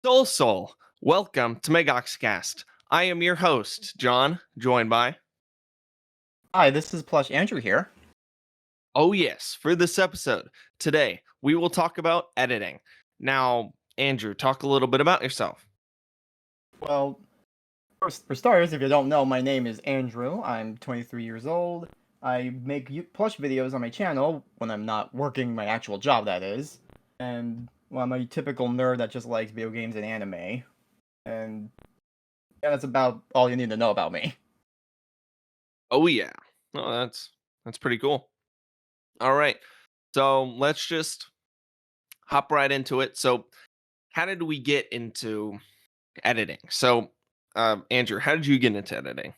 Soul, welcome to MegoxCast. I am your host, John, joined by. Hi, this is Plush Andru here. Oh, yes, for this episode, today we will talk about editing. Now, Andrew, talk a little bit about yourself. Well, for starters, if you don't know, my name is Andrew. I'm 23 years old. I make plush videos on my channel when I'm not working my actual job, that is. And, well, I'm a typical nerd that just likes video games and anime. And, yeah, that's about all you need to know about me. Oh, yeah. Oh, that's pretty cool. All right. So let's just hop right into it. So, how did we get into editing? So, Andrew, how did you get into editing?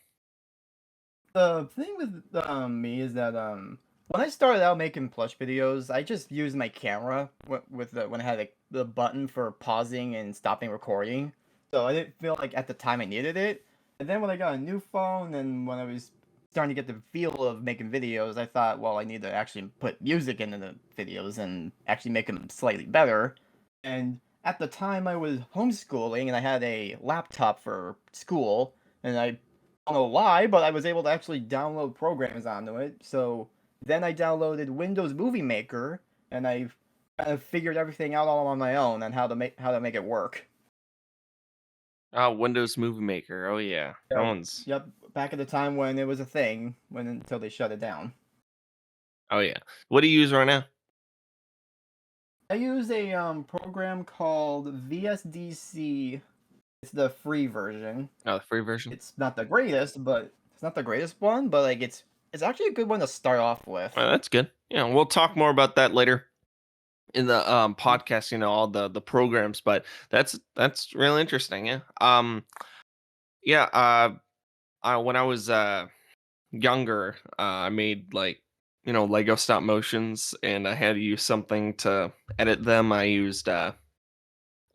The thing with me is that when I started out making plush videos, I just used my camera when I had the button for pausing and stopping recording. So I didn't feel like at the time I needed it. And then when I got a new phone and when I was starting to get the feel of making videos, I thought, well, I need to actually put music into the videos and actually make them slightly better. And at the time I was homeschooling and I had a laptop for school and I don't know why, but I was able to actually download programs onto it. So then I downloaded Windows Movie Maker, and I kind of figured everything out all on my own and how to make it work. Windows Movie Maker. Oh, yeah. That So, one's. yep, back at the time when it was a thing, when until they shut it down. Oh, yeah. What do you use right now? I use a program called VSDC. It's the free version. Oh, the free version. It's not the greatest, but it's not the greatest one, but like it's actually a good one to start off with. That's good. Yeah, we'll talk more about that later in the podcast. All the programs, but that's really interesting. Yeah. Yeah. When I was younger, I made like Lego stop motions, and I had to use something to edit them. I used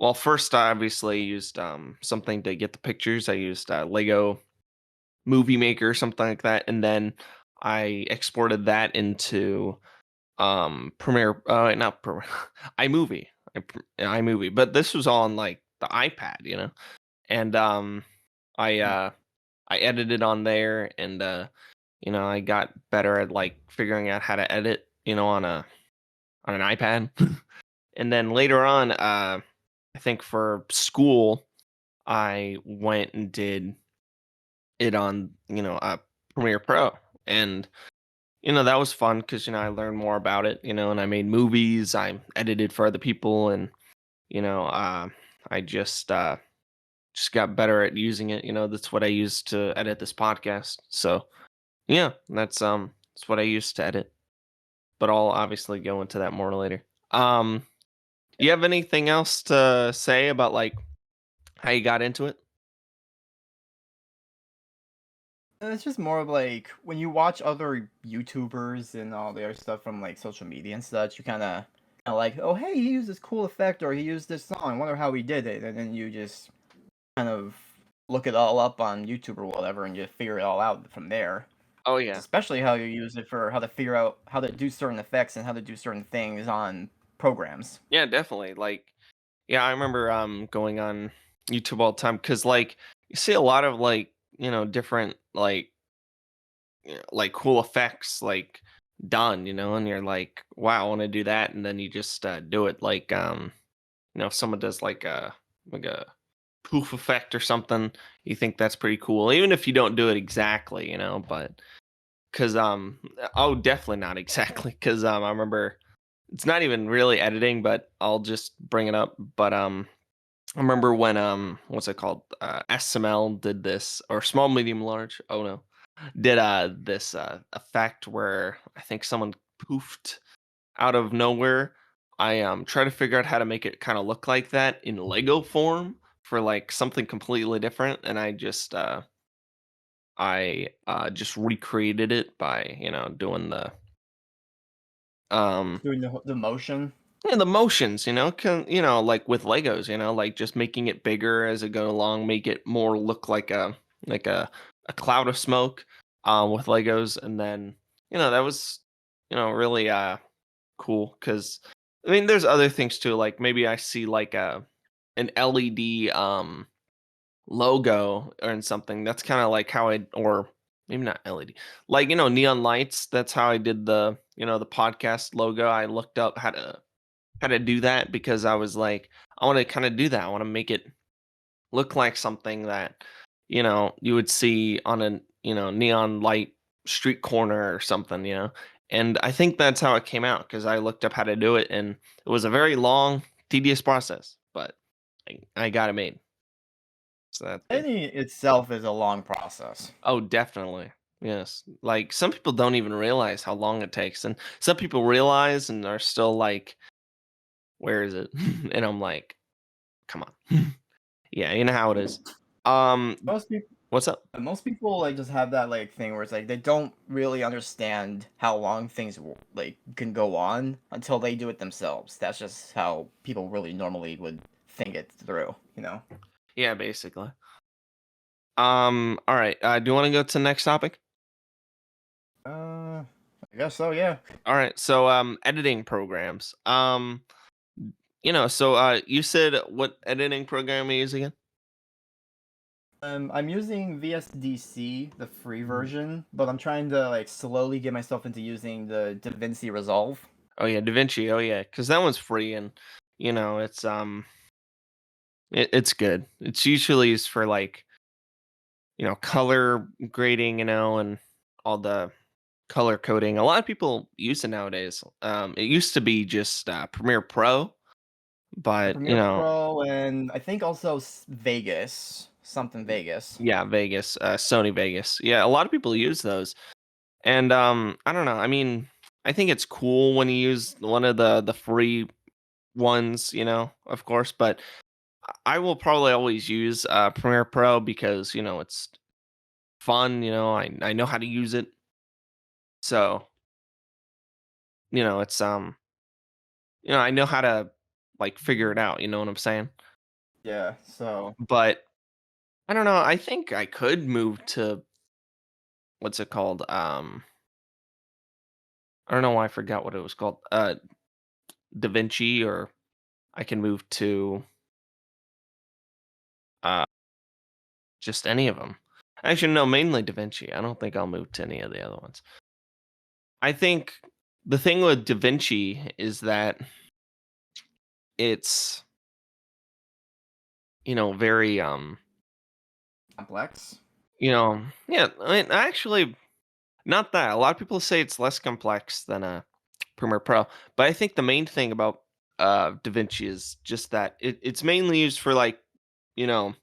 well, first I obviously used something to get the pictures. I used Lego Movie Maker, something like that, and then I exported that into Premiere, not Premiere, iMovie, iMovie. But this was on like the iPad, and I Mm. uh, I edited on there, and I got better at like figuring out how to edit, on an iPad, and then later on, I think for school, I went and did it on Premiere Pro, and that was fun because I learned more about it, and I made movies, I edited for other people, and you know, uh, I just got better at using it. That's what I use to edit this podcast. So yeah, that's what I use to edit. But I'll obviously go into that more later. Um, you have anything else to say about like how you got into it? It's just more of like when you watch other YouTubers and all the other stuff from like social media and such, you kind of like, oh hey, he used this cool effect or he used this song. I wonder how he did it, and then you just kind of look it all up on YouTube or whatever, and you figure it all out from there. Oh yeah, Especially how you use it for how to figure out how to do certain effects and how to do certain things on programs. yeah, definitely. Like, yeah, I remember going on YouTube all the time because like you see a lot of like different like like cool effects like done, and you're like, wow, I want to do that, and then you just do it. Like if someone does like a poof effect or something, you think that's pretty cool, even if you don't do it exactly, but because oh, definitely not exactly, because I remember it's not even really editing, but I'll just bring it up. But I remember when what's it called, SML did this, or small medium large, oh no, did this effect where I think someone poofed out of nowhere. I tried to figure out how to make it kind of look like that in Lego form for like something completely different, and I just recreated it by doing the um Doing the motion. yeah, the motions, like with Legos, like just making it bigger as it go along, make it more look like a cloud of smoke with Legos, and then that was really cool because I mean there's other things too, like maybe I see like an LED logo or something. That's kind of like how I or maybe not LED. Like, neon lights, that's how I did the podcast logo. I looked up how to do that because I was like, I want to kind of do that. I want to make it look like something that, you would see on a, neon light street corner or something. And I think that's how it came out because I looked up how to do it and it was a very long, tedious process, but I got it made. So that's good. Editing itself is a long process. Oh, definitely. Yes. Like some people don't even realize how long it takes. And some people realize and are still like, where is it? And I'm like, come on. Yeah, you know how it is. Um, Most people what's up? most people like just have that like thing where it's like they don't really understand how long things like can go on until they do it themselves. That's just how people really normally would think it through, you know. Yeah, basically. All right. Do you want to go to the next topic? I guess so, yeah. All right. So, editing programs. You said what editing program you use again? I'm using VSDC, the free Mhm. version, but I'm trying to like slowly get myself into using the DaVinci Resolve. Oh yeah, DaVinci. Oh yeah, because that one's free and it's good. It's usually used for like color grading, and all the color coding. A lot of people use it nowadays. It used to be just Premiere Pro, Yeah, but Premiere Pro and I think also Vegas, something Vegas. yeah, Vegas, Sony Vegas. Yeah, a lot of people use those. And I don't know. I mean, I think it's cool when you use one of the free ones, of course, but I will probably always use Premiere Pro because, it's fun, I know how to use it. So, it's I know how to like figure it out, you know what I'm saying? Yeah, so But I don't know, I think I could move to what's it called? I don't know why I forgot what it was called. DaVinci, or I can move to uh just any of them. Actually, no, mainly DaVinci. I don't think I'll move to any of the other ones. I think the thing with DaVinci is that it's, very complex. yeah, I mean, actually not that. A lot of people say it's less complex than a Premiere Pro, but I think the main thing about DaVinci is just that it's mainly used for like, you know,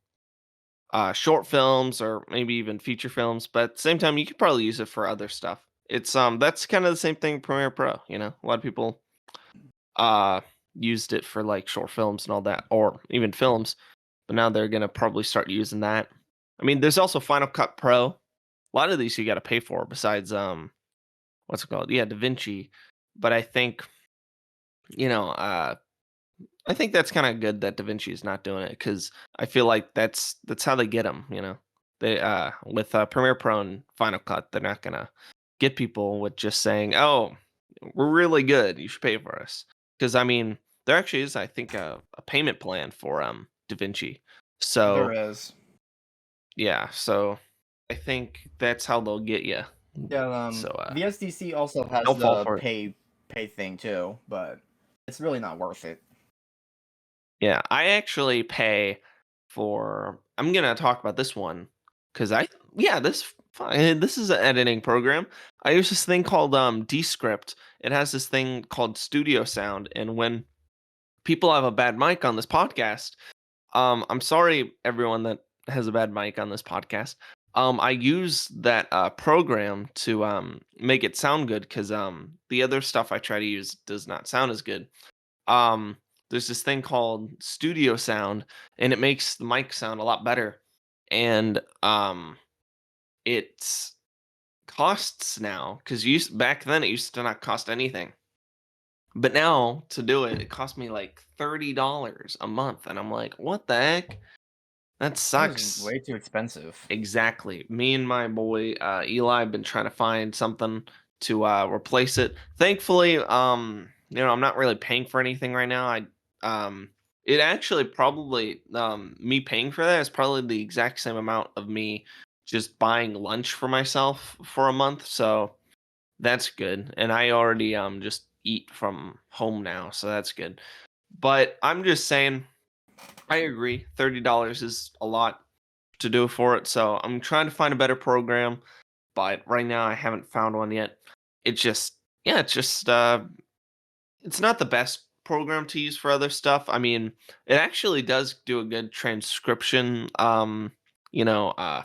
short films or maybe even feature films, but at the same time you could probably use it for other stuff. It's that's kind of the same thing with Premiere Pro, A lot of people uh used it for like short films and all that or even films, but now they're going to probably start using that. I mean, there's also Final Cut Pro. A lot of these you got to pay for besides what's it called? Yeah, DaVinci. But you know, uh I think that's kind of good that DaVinci is not doing it cuz I feel like that's how they get them. They with Premiere Pro and Final Cut, they're not going to get people with just saying, "Oh, we're really good. You should pay for us." Cuz I mean, there actually is I think a payment plan for DaVinci. There So, is. yeah, so I think that's how they'll get you. Yeah, So, VSDC also has don't fall the for it. pay thing too, but it's really not worth it. Yeah, I actually pay for. I'm gonna talk about this one because yeah, this is an editing program. I use this thing called Descript. It has this thing called Studio Sound, and when people have a bad mic on this podcast, I'm sorry everyone that has a bad mic on this podcast. I use that program to make it sound good because the other stuff I try to use does not sound as good. um there's this thing called studio sound and it makes the mic sound a lot better, and it's costs now because back then it used to not cost anything, but now to do it it cost me like $30 a month, and I'm like, what the heck, that That is sucks. way too expensive. Exactly. Me and my boy Eli have been trying to find something to replace it. Thankfully, I'm not really paying for anything right now. I It actually probably me paying for that is probably the exact same amount of me just buying lunch for myself for a month. So that's good. And I already just eat from home now, so that's good. But I'm just saying, I agree. $30 is a lot to do for it. So I'm trying to find a better program, but right now I haven't found one yet. It just yeah, it's not the best program to use for other stuff. I mean, it actually does do a good transcription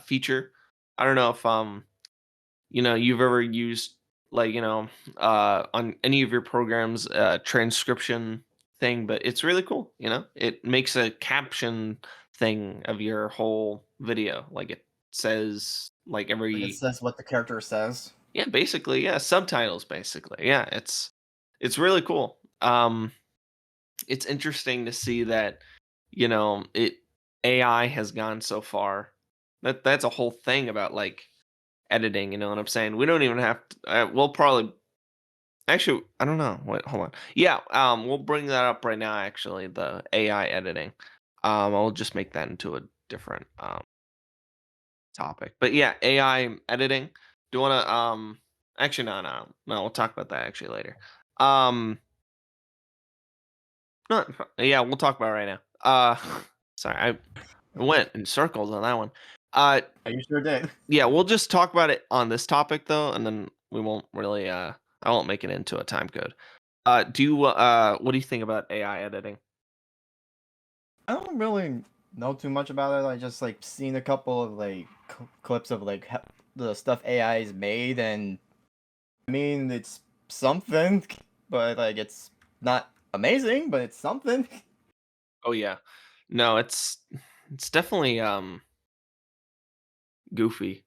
feature. I don't know if you've ever used like, on any of your programs transcription thing, but it's really cool, It makes a caption thing of your whole video. Like it says like Like it every says what the character says. yeah, basically, yeah, subtitles basically. Yeah, it's really cool. It's interesting to see that, it AI has gone so far. That's a whole thing about like editing, you know what I'm saying? We don't even have to, we'll probably actually, I don't know. Wait, hold on. Yeah, we'll bring that up right now actually, the AI editing. I'll just make that into a different topic. But yeah, AI editing. Do you want to actually no, we'll talk about that actually later. Um no, yeah, we'll talk about it right now. Sorry, I went in circles on that one. Uh You sure did. yeah, we'll just talk about it on this topic though, and then we won't really I won't make it into a time code. What do you think about AI editing? I don't really know too much about it. I just like seen a couple of like clips of like the stuff AI is made, and I mean it's something, but like it's not amazing, but it's something. Oh yeah. No, it's definitely goofy.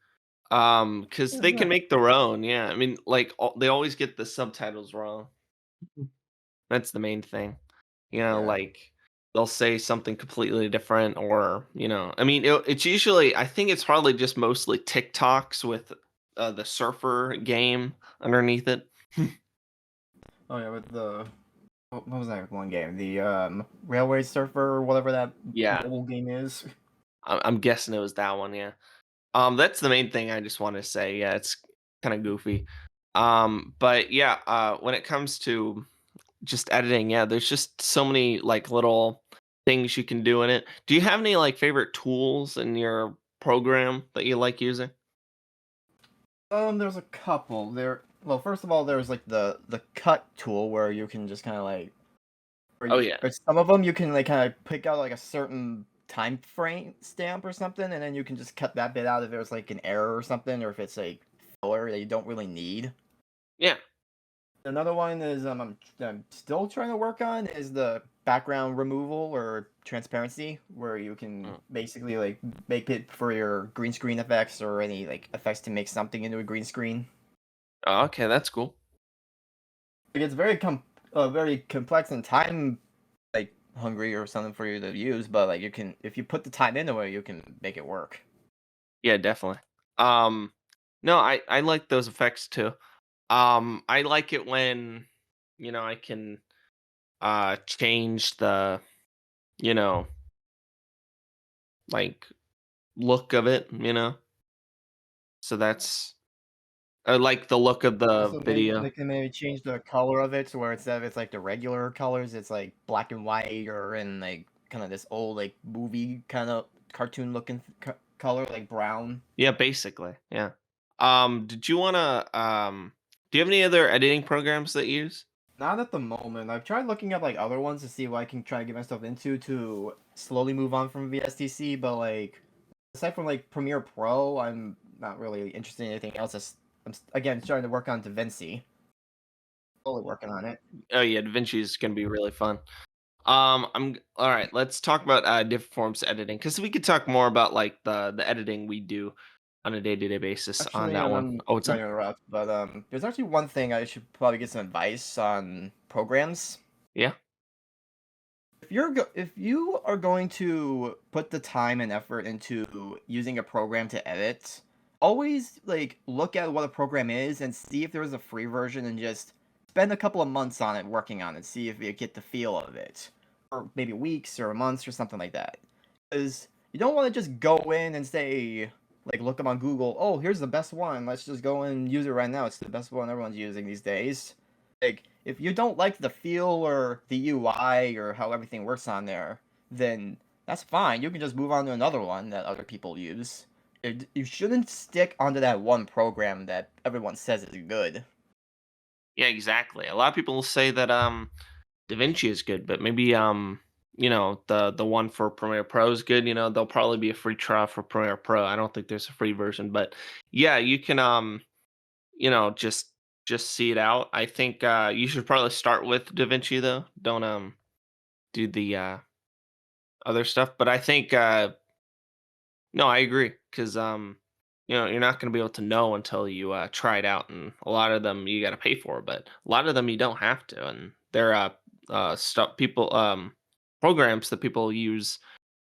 Cuz they Yeah, can make their own. Yeah. I mean, like they always get the subtitles wrong. Mhm. That's the main thing. yeah. Like they'll say something completely different or, I mean, it's usually I think it's probably just mostly TikToks with the surfer game underneath it. Oh yeah, with the what was that one game? The Railway Surfer or whatever that Yeah. mobile game is. I'm guessing it was that one, yeah. That's the main thing I just want to say. Yeah, it's kind of goofy. But yeah, when it comes to just editing, yeah, there's just so many like little things you can do in it. Do you have any like favorite tools in your program that you like using? There's a couple. Well, first of all, there's like the cut tool where you can just kind of like, Oh yeah, or some of them you can like kind of pick out like a certain time frame stamp or something, and then you can just cut that bit out if there's like an error or something, or if it's like filler that you don't really need. yeah. Another one is I'm still trying to work on is the background removal or transparency, where you can Mm. basically like make it for your green screen effects or any like effects to make something into a green screen. Oh, okay, that's cool. Like, it's very complex and time like hungry or something for you to use, but like you can if you put the time into it, you can make it work. Yeah, definitely. Um, no, I like those effects too. I like it when I can change the you know like look of it. So that's I like the look of the Also, maybe video. they can maybe change the color of it to where instead of it's like the regular colors, it's like black and white or in like kind of this old like movie kind of cartoon looking color, like brown. Yeah, basically. Yeah. Did you wanna do you have any other editing programs that you use? Not at the moment. I've tried looking up like other ones to see what I can try to get myself into to slowly move on from VSTC, but like aside from like Premiere Pro, I'm not really interested in anything else. Again starting to work on DaVinci. Slowly working on it. Oh yeah, DaVinci is gonna be really fun. All right. Let's talk about different forms of editing because we could talk more about like the editing we do on a day to day basis on Actually, that one. Oh, what's sorry up? to interrupt, but there's actually one thing I should probably get some advice on programs. Yeah. If you are going to put the time and effort into using a program to edit, always like look at what a program is and see if there's a free version and just spend a couple of months on it working on it, see if you get the feel of it. for maybe weeks or months or something like that. Because you don't want to just go in and say, like, look them on Google. Oh, here's the best one. Let's just go and use it right now. It's the best one everyone's using these days. Like, if you don't like the feel or the UI or how everything works on there, then that's fine. You can just move on to another one that other people use. You shouldn't stick onto that one program that everyone says is good. Yeah, exactly. A lot of people say that DaVinci is good, but maybe the one for Premiere Pro is good. There'll probably be a free trial for Premiere Pro. I don't think there's a free version, but yeah, you can just see it out. I think you should probably start with DaVinci though. Don't do the other stuff. But I think no, I agree because you're not going to be able to know until you try it out, and a lot of them you got to pay for, but a lot of them you don't have to, and they're stuff people programs that people use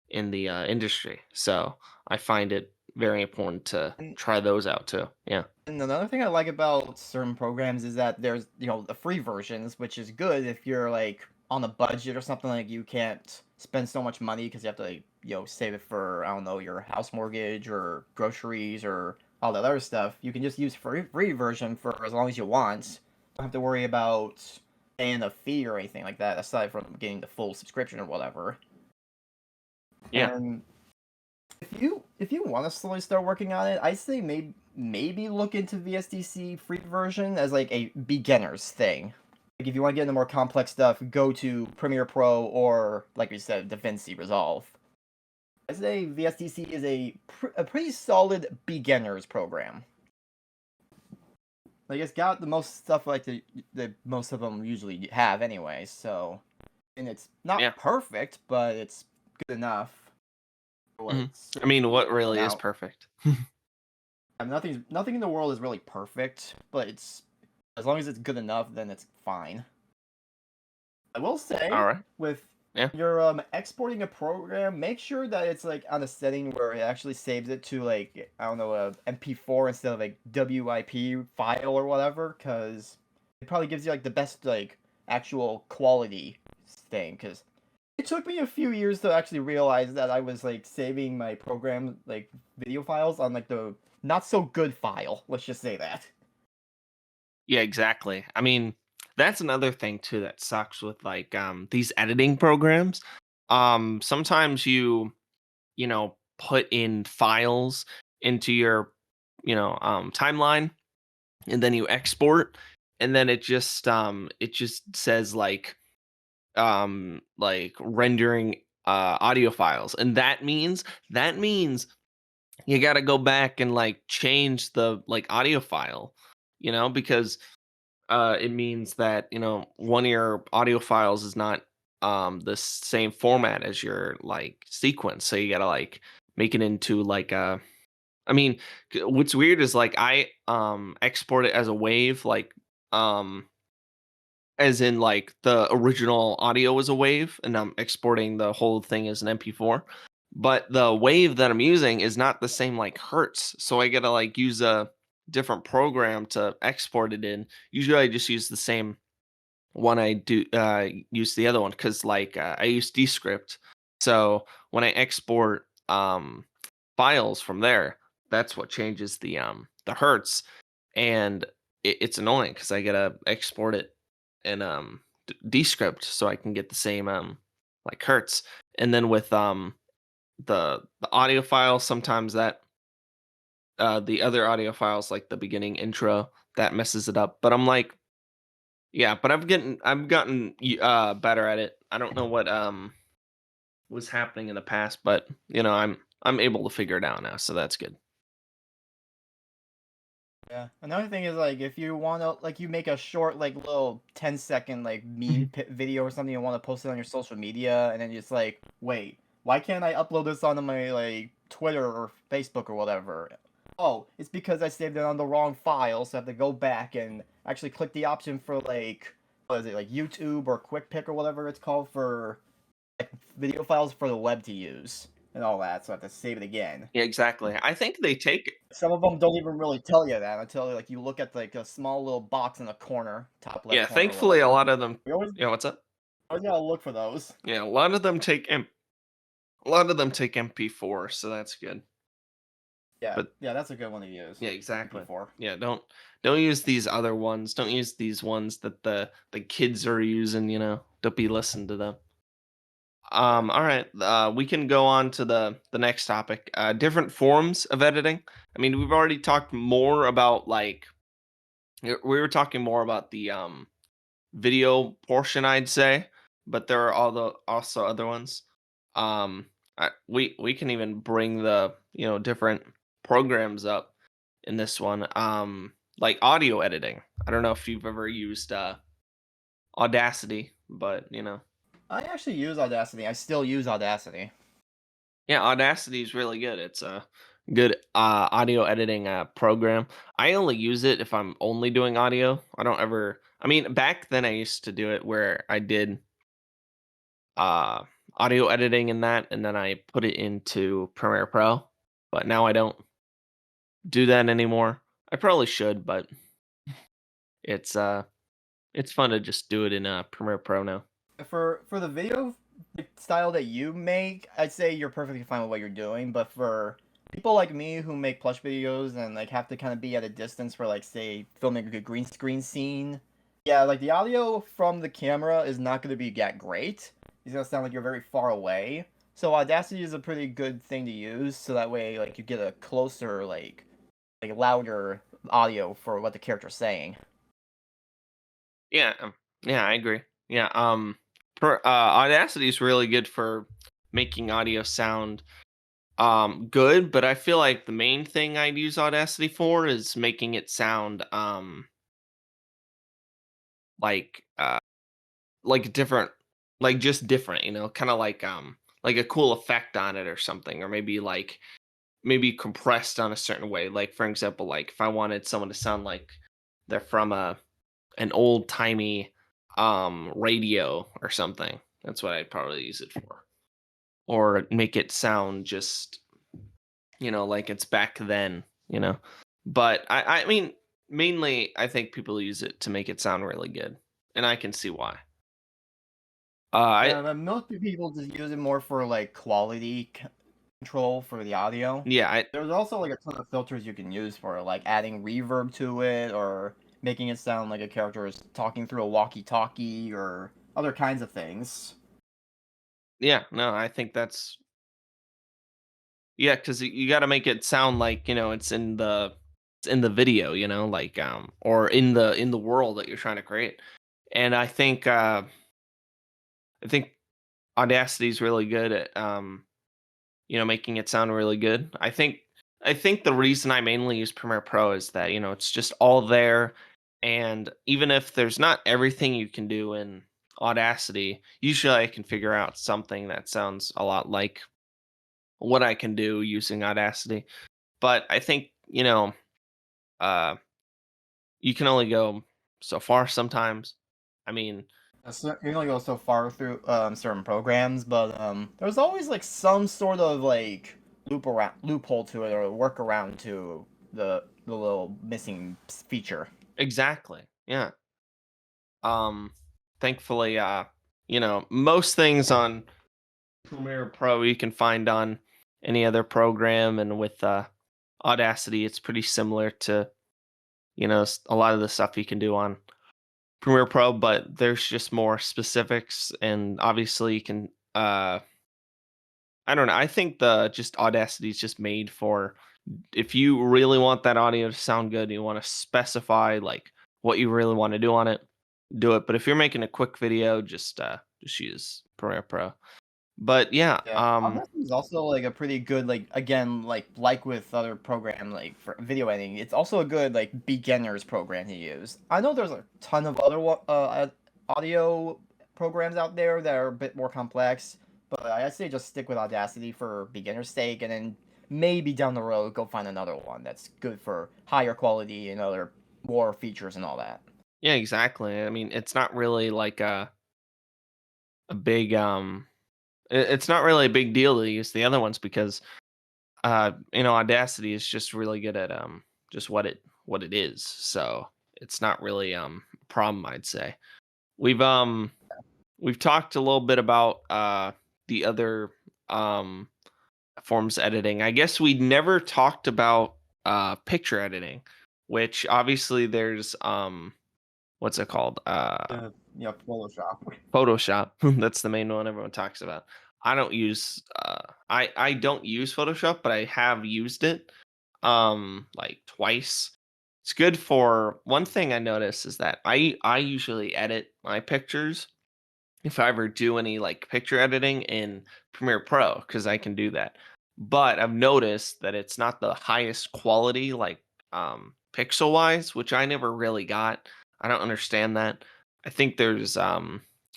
in the industry. So I find it very important to And try those out too. Yeah. And another thing I like about certain programs is that there's, the free versions, which is good if you're like on a budget or something, like you can't spend so much money because you have to, like, save it for, I don't know, your house mortgage or groceries or all that other stuff. You can just use free version for as long as you want. Don't have to worry about paying a fee or anything like that aside from getting the full subscription or whatever. Yeah. And if you want to slowly start working on it, I say maybe look into VSDC free version as like a beginner's thing. Like if you want to get into more complex stuff, go to Premiere Pro or like we said, DaVinci Resolve. I say VSDC is a pretty solid beginner's program. Like it's got the most stuff like the most of them usually have anyway. So, and it's Yeah. not perfect, but it's good enough for what Mhm. it's I mean, what putting really is out. perfect? I mean, nothing in the world is really perfect, but it's as long as it's good enough, then it's fine. I will All say, right. with Yeah. your exporting a program, make sure that it's like on a setting where it actually saves it to like I don't know a MP4 instead of like WIP file or whatever, because it probably gives you like the best like actual quality thing. Because it took me a few years to actually realize that I was like saving my program like video files on like the not so good file. Let's just say that. Yeah, exactly. I mean, that's another thing too that sucks with like these editing programs. Sometimes you put in files into your timeline, and then you export, and then it just says like rendering audio files, and that means you got to go back and like change the like audio file, because it means that one of your audio files is not the same format as your like sequence, so you gotta like make it into like a I mean, what's weird is like I export it as a wave, like um as in like the original audio is a wave, and I'm exporting the whole thing as an MP4, but the wave that I'm using is not the same like hertz, so I gotta like use a different program to export it in. Usually I just use the same one I do use the other one, because like I use Descript. So when I export files from there, that's what changes the hertz, and it's annoying because I gotta export it in Descript so I can get the same like hertz. And then with the audio files, sometimes that the other audio files, like the beginning intro, that messes it up. But I'm like, yeah, but I've gotten better at it. I don't know what was happening in the past, but I'm able to figure it out now, so that's good. Yeah. Another thing is like if you want to like you make a short like little 10-second like Mhm. video or something you want to post it on your social media and then it's like, "Wait, why can't I upload this onto my like Twitter or Facebook or whatever?" Oh, it's because I saved it on the wrong file, so I have to go back and actually click the option for like what is it, like YouTube or Quick Pick or whatever it's called for like video files for the web to use and all that, so I have to save it again. Yeah, exactly. I think they take Some of them don't even really tell you that until like you look at like a small little box in the corner, top left yeah, corner or thankfully a whatever. lot of them We always yeah, what's up? I gotta look for those. Yeah, a lot of them take MP4, so that's good. Yeah, But yeah, that's a good one to use. yeah, exactly. MP4. Yeah, don't use these other ones. Don't use these ones that the kids are using, Don't be listening to them. Yeah. All right. We can go on to the next topic. Different forms of editing. I mean, we've already talked more about like we were talking more about the video portion, I'd say, but there are also other ones. We can even bring the different programs up in this one. Like audio editing. I don't know if you've ever used Audacity, but I actually use Audacity. I still use Audacity. yeah, Audacity is really good. It's a good audio editing program. I only use it if I'm only doing audio. I don't ever. I mean, back then I used to do it where I did uh audio editing in that, and then I put it into Premiere Pro. But now I don't do that anymore. I probably should, but it's uh it's fun to just do it in Premiere Pro now. For the video style that you make, I'd say you're perfectly fine with what you're doing. But for people like me who make plush videos and like have to kind of be at a distance for like say filming a green screen scene, yeah, like the audio from the camera is not going to be that great. It's gonna sound like you're very far away. So Audacity is a pretty good thing to use, so that way like you get a closer like louder audio for what the character's saying. Yeah, yeah, I agree. Yeah, Audacity is really good for making audio sound good, but I feel like the main thing I'd use Audacity for is making it sound like like different, like just different, kind of like a cool effect on it or something, or maybe compressed on a certain way. Like for example, like if I wanted someone to sound like they're from an old timey radio or something, that's what I'd probably use it for. Or make it sound just like it's back then, you know. But I mean, mainly I think people use it to make it sound really good, and I can see why. I Yeah, but most people just use it more for like quality control for the audio. yeah, I There's also like a ton of filters you can use for it, like adding reverb to it or making it sound like a character is talking through a walkie-talkie or other kinds of things. yeah, no, I think that's yeah, because you got to make it sound like it's in the video, like or in the world that you're trying to create. And I think Audacity is really good at making it sound really good. I think the reason I mainly use Premiere Pro is that, it's just all there, and even if there's not everything you can do in Audacity, usually I can figure out something that sounds a lot like what I can do using Audacity. But I think, uh you can only go so far sometimes. I mean, So you can only go so far through certain programs, but there's always like some sort of like loophole to it or workaround to the little missing feature. exactly. Yeah. Thankfully, most things on Premiere Pro you can find on any other program, and with Audacity it's pretty similar to, a lot of the stuff you can do on Premiere Pro, but there's just more specifics, and obviously you can I don't know, I think the just Audacity is just made for if you really want that audio to sound good, you want to specify like what you really want to do on it, do it. But if you're making a quick video, just use Premiere Pro. But yeah, Yeah, Audacity is also like a pretty good like again like with other program like for video editing. It's also a good like beginners program to use. I know there's a ton of other audio programs out there that are a bit more complex, but I say just stick with Audacity for beginner's sake, and then maybe down the road go find another one that's good for higher quality and other more features and all that. yeah, exactly. I mean, it's not really like a big it's not really a big deal to use the other ones because Audacity is just really good at just what it is. So it's not really a problem, I'd say. We've we've talked a little bit about the other um forms of editing. I guess we never talked about picture editing, which obviously there's what's it called? Yeah, Photoshop. Photoshop. That's the main one everyone talks about. I don't use I don't use Photoshop, but I have used it like twice. It's good for one thing I notice is that I usually edit my pictures if I ever do any like picture editing in Premiere Pro because I can do that. But I've noticed that it's not the highest quality like pixel wise, which I never really got. I don't understand that. I think there's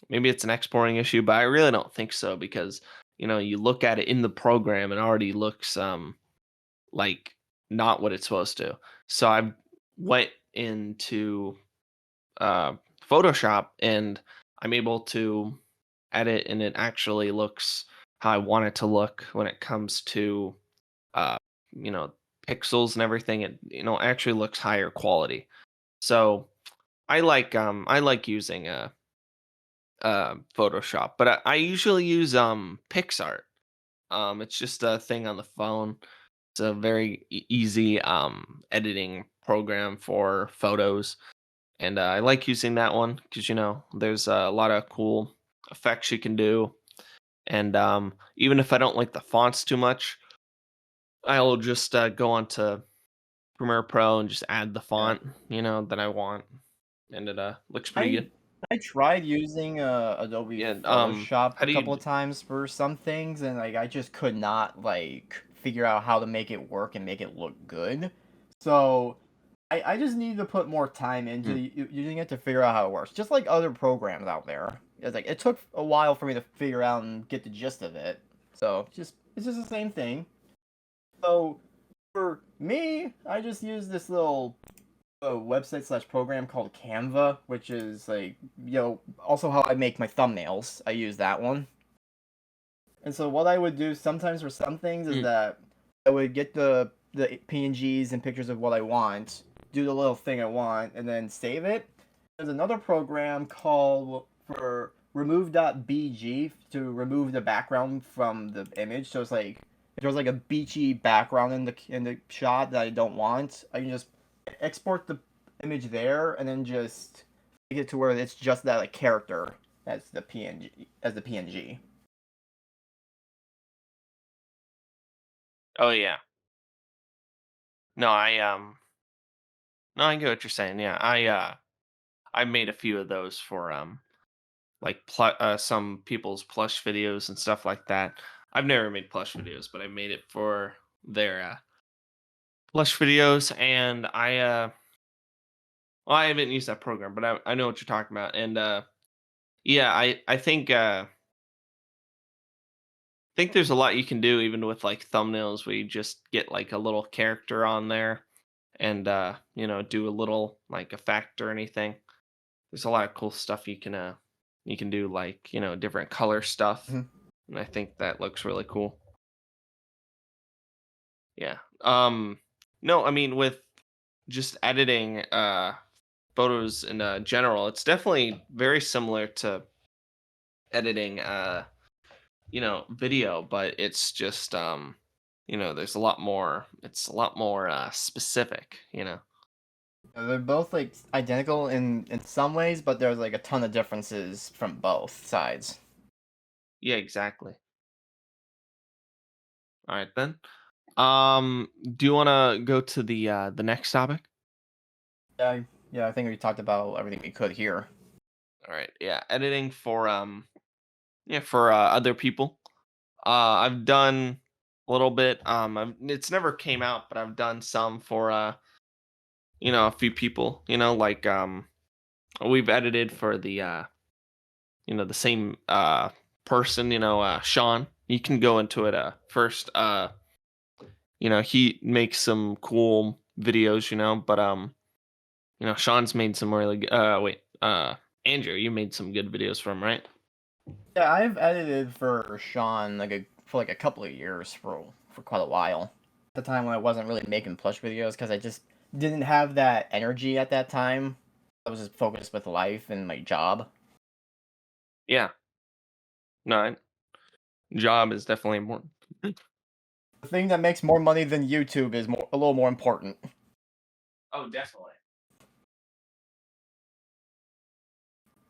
maybe it's an exporting issue, but I really don't think so because you look at it in the program and it already looks like not what it's supposed to. So I went into uh Photoshop and I'm able to edit and it actually looks how I want it to look when it comes to uh you know pixels and everything. It actually looks higher quality. So I like using Photoshop, but I usually use PixArt. It's just a thing on the phone. It's a very easy editing program for photos, and I like using that one because there's a lot of cool effects you can do. And even if I don't like the fonts too much, I'll just go onto Premiere Pro and just add the Yeah. font, that I want, and it looks pretty I good. I tried using Adobe Yeah. Photoshop How a do couple you? of times for some things, and like I just could not like figure out how to make it work and make it look good. So I just need to put more time into Mm, using it to figure out how it works. Just like other programs out there. It's like it took a while for me to figure out and get the gist of it. So it's just the same thing. So for me, I just use this little website slash program called Canva, which is like also how I make my thumbnails. I use that one. And so what I would do sometimes for some things is mm, that I would get the PNGs and pictures of what I want, do the little thing I want, and then save it. There's another program called for remove.bg to remove the background from the image. So it's like if there's like a beachy background in the shot that I don't want, I can just export the image there and then just make it to where it's just that like character as the PNG. oh yeah. No, no, I get what you're saying. Yeah, I made a few of those for like some people's plush videos and stuff like that. I've never made plush videos, but I made it for their plush videos, and well, I haven't used that program, but I know what you're talking about, and yeah, I think there's a lot you can do even with like thumbnails where you just get like a little character on there and do a little like effect or anything. There's a lot of cool stuff you can do like, different color stuff. Mhm. And I think that looks really cool. Yeah. No, I mean with just editing photos in general, it's definitely very similar to editing video, but it's just there's a lot more it's a lot more specific. They're both like identical in some ways, but there's like a ton of differences from both sides. Yeah, exactly. All right then. Do you want to go to the next topic? Yeah, yeah, I think we talked about everything we could here. All right. Yeah, editing for for other people. I've done a little bit. It's never came out, but I've done some for a few people. Like we've edited for the same person. Sean. You can go into it first. He makes some cool videos. But Sean's made some really good. Wait. Andrew, you made some good videos for him, right? Yeah, I've edited for Sean for like a couple of years for quite a while. At the time when I wasn't really making plush videos because I just didn't have that energy at that time. I was just focused with life and my job. Yeah. No, job is definitely important. The thing that makes more money than YouTube is a little more important. Oh, definitely.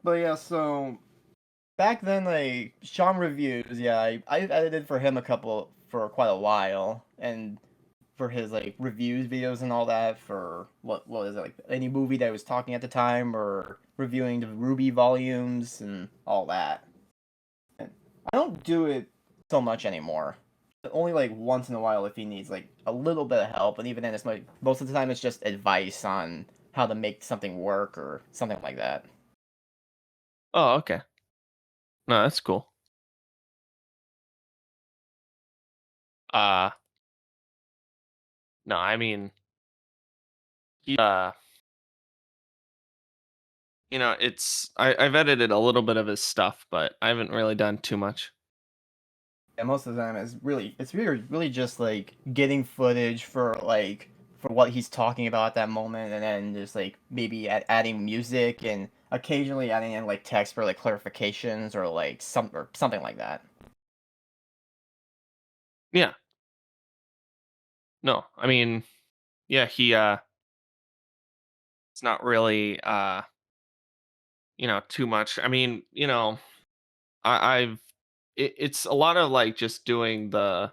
But yeah, so back then, like Sean reviews, yeah, I've edited for him for quite a while, and for his like reviews videos and all that for what is it, like any movie that I was talking at the time or reviewing the Ruby volumes and all that. And I don't do it so much anymore. Only like once in a while if he needs like a little bit of help, and even then it's like most of the time it's just advice on how to make something work or something like that. Oh, okay. No, that's cool. Uh, no, I mean, he, I've edited a little bit of his stuff, but I haven't really done too much. Yeah, most of the time it's really just like getting footage for what he's talking about at that moment, and then just like maybe adding music and occasionally adding in like text for like clarifications or like something like that. Yeah. No, I mean, yeah, it's not really, too much. I mean, I've it's a lot of like just doing the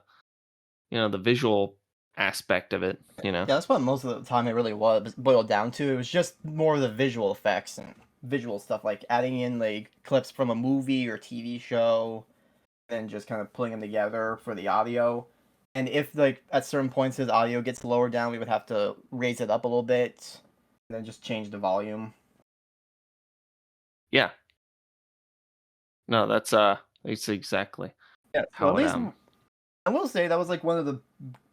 visual aspect of it, you know. Yeah, that's what most of the time it really was boiled down to. It was just more of the visual effects and visual stuff, like adding in like clips from a movie or TV show, and just kind of putting them together for the audio. And if like at certain points his audio gets lower down, we would have to raise it up a little bit, and then just change the volume. Yeah. No, that's exactly Yeah, so at how it least I will say that was like one of the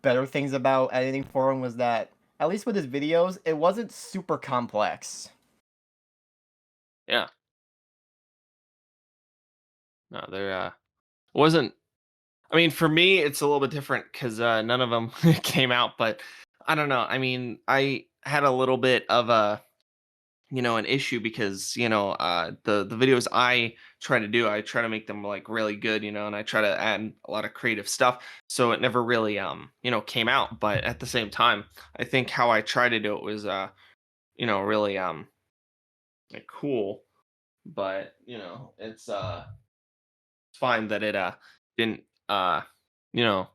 better things about editing for him was that at least with his videos, it wasn't super complex. yeah. No, there wasn't. I mean, for me it's a little bit different cuz none of them came out, but I don't know. I mean, I had a little bit of an issue because the videos I try to do, I try to make them like really good, and I try to add a lot of creative stuff, so it never really came out. But at the same time, I think how I try to do it was really like cool. But it's fine that it didn't you know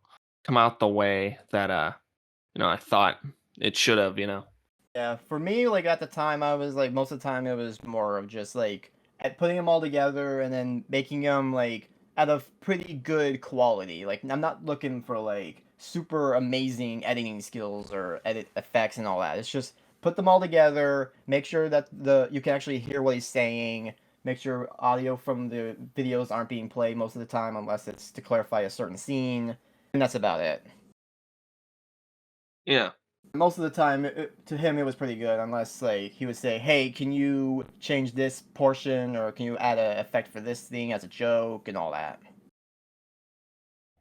come out the way that I thought it should have. Yeah, for me, like at the time, I was like most of the time it was more of just like at putting them all together and then making them like out of pretty good quality. Like I'm not looking for like super amazing editing skills or edit effects and all that. It's just put them all together, make sure that the you can actually hear what he's saying, make sure audio from the videos aren't being played most of the time unless it's to clarify a certain scene, and that's about it. Yeah. Most of the time to him it was pretty good unless like he would say, hey, can you change this portion or can you add a effect for this thing as a joke and all that.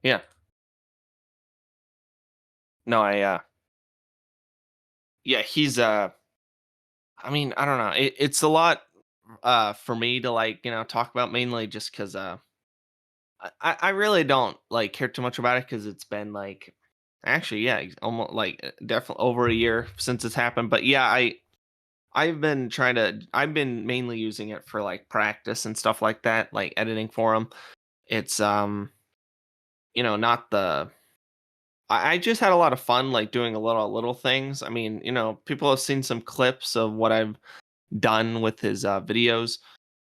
Yeah. No, yeah, he's I mean, I don't know. It's a lot for me to like, talk about, mainly just cuz I really don't like care too much about it cuz it's been like, actually, yeah, almost like definitely over a year since it's happened. But yeah, I've been mainly using it for like practice and stuff like that, like editing for him. It's not the I just had a lot of fun like doing a little things. I mean, people have seen some clips of what I've done with his videos,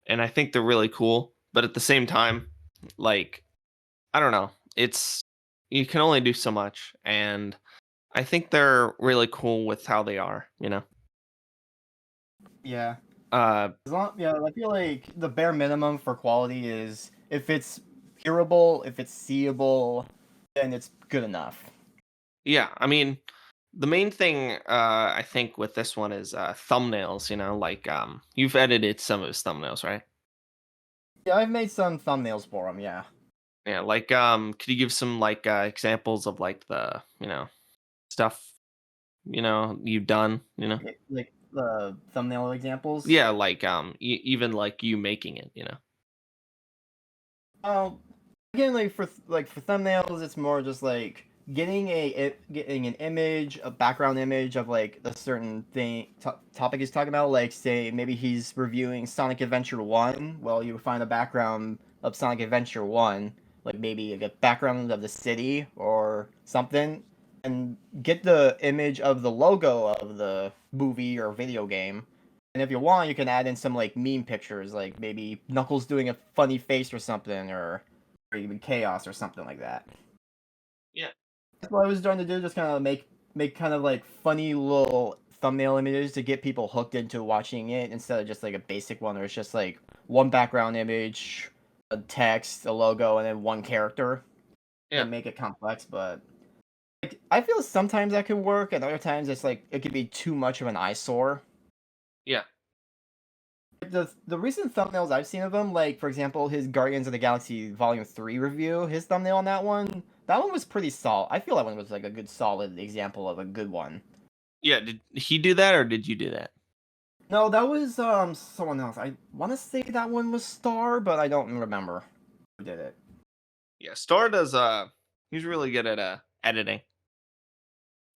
and I think they're really cool. But at the same time, like, I don't know, it's you can only do so much, and I think they're really cool with how they are. Yeah, Uh, yeah, I feel like the bare minimum for quality is if it's hearable, if it's seeable, then it's good enough. yeah, I mean, the main thing I think with this one is thumbnails. Like you've edited some of his thumbnails, right? Yeah, I've made some thumbnails for him, yeah. Yeah, like could you give some like examples of like the stuff you've done? Like the thumbnail examples. Yeah, like even like you making it. Um, Again, like for thumbnails, it's more just like getting an image, a background image of like a certain topic he's talking about. Like, say maybe he's reviewing Sonic Adventure One. Well, you find a background of Sonic Adventure One, like maybe like a background of the city or something, and get the image of the logo of the movie or video game. And if you want, you can add in some like meme pictures, like maybe Knuckles doing a funny face or something, or even chaos or something like that. Yeah. That's what I was trying to do, just kind of make kind of like funny little thumbnail images to get people hooked into watching it instead of just like a basic one where it's just like one background image, a text, a logo, and then one character. Yeah. And make it complex, but like I feel sometimes that can work, and other times it's like it could be too much of an eyesore. Yeah. The recent thumbnails I've seen of him, like for example, his Guardians of the Galaxy Volume 3 review, his thumbnail on that one was pretty solid. I feel that one was like a good solid example of a good one. Yeah. Did he do that or did you do that? No, that was someone else. I want to say that one was Star, but I don't remember who did it. Yeah. Star does. He's really good at editing.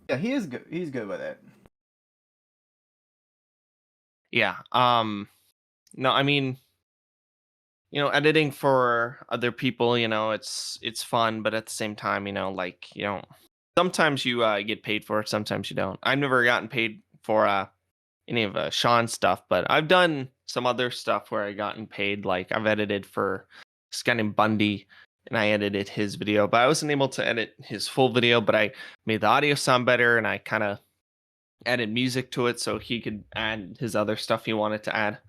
Yeah, he is good. He's good with it. Yeah. No, I mean, editing for other people, it's fun, but at the same time, like, sometimes you get paid for it, sometimes you don't. I've never gotten paid for any of Sean's stuff, but I've done some other stuff where I gotten paid. Like I've edited for this guy named Bundy, and I edited his video, but I wasn't able to edit his full video, but I made the audio sound better and I kind of added music to it so he could add his other stuff he wanted to add.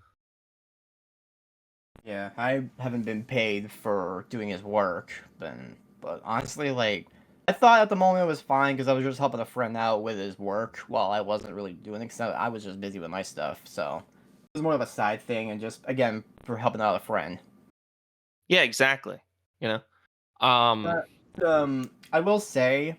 Yeah, I haven't been paid for doing his work, but honestly, like I thought at the moment it was fine because I was just helping a friend out with his work while I wasn't really doing it. Cause I was just busy with my stuff, so it was more of a side thing and just again for helping out a friend. Yeah, exactly. You know. I will say,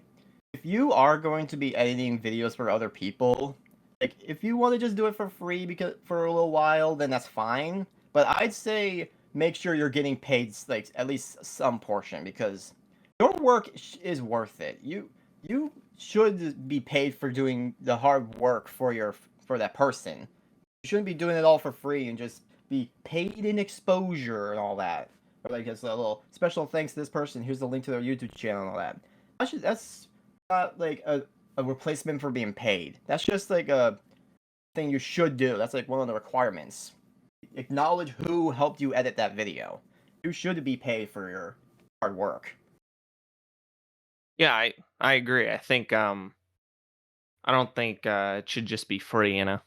if you are going to be editing videos for other people, like if you want to just do it for free because for a little while, then that's fine. But I'd say make sure you're getting paid like at least some portion because your work is worth it. You should be paid for doing the hard work for that person. You shouldn't be doing it all for free and just be paid in exposure and all that. Or like it's a little special thanks to this person. Here's the link to their YouTube channel and all that. That's not like a replacement for being paid. That's just like a thing you should do. That's like one of the requirements. Acknowledge who helped you edit that video. You should be paid for your hard work. Yeah, I agree. I don't think it should just be free. Yeah,